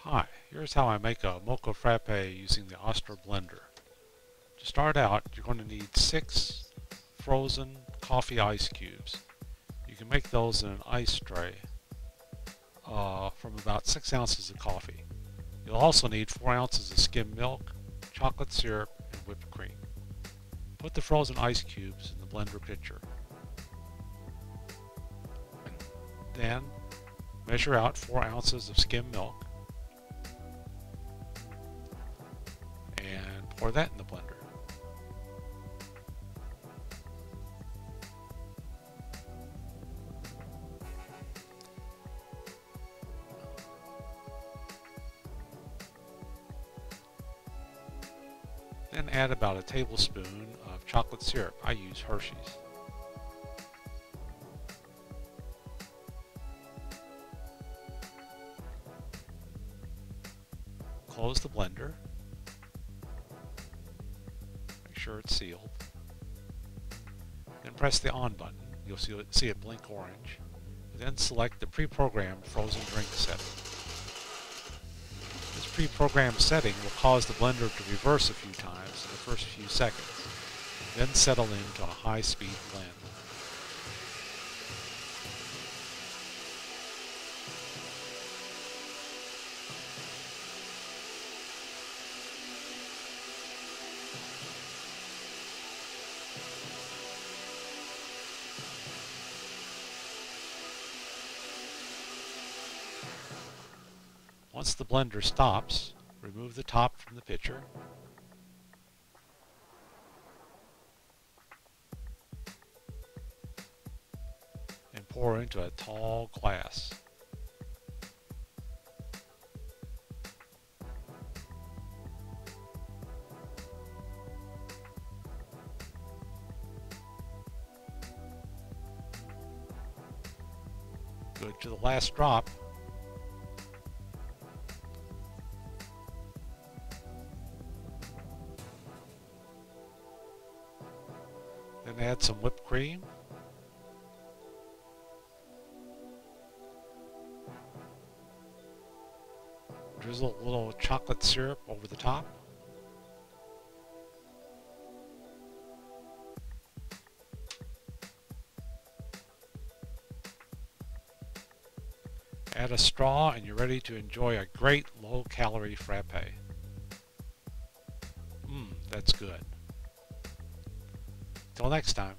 Hi, here's how I make a mocha frappe using the Oster Blender. To start out, you're going to need 6 frozen coffee ice cubes. You can make those in an ice tray from about 6 ounces of coffee. You'll also need 4 ounces of skim milk, chocolate syrup, and whipped cream. Put the frozen ice cubes in the blender pitcher. Then, measure out 4 ounces of skim milk and pour that in the blender. Then add about a tablespoon of chocolate syrup. I use Hershey's. Close the blender. Make sure it's sealed. Then press the on button. You'll see it blink orange. Then select the pre-programmed frozen drink setting. This pre-programmed setting will cause the blender to reverse a few times in the first few seconds, then settle into a high-speed blend. Once the blender stops, remove the top from the pitcher. And pour into a tall glass. Go to the last drop. Then add some whipped cream. Drizzle a little chocolate syrup over the top. Add a straw and you're ready to enjoy a great low-calorie frappe. That's good. Till next time.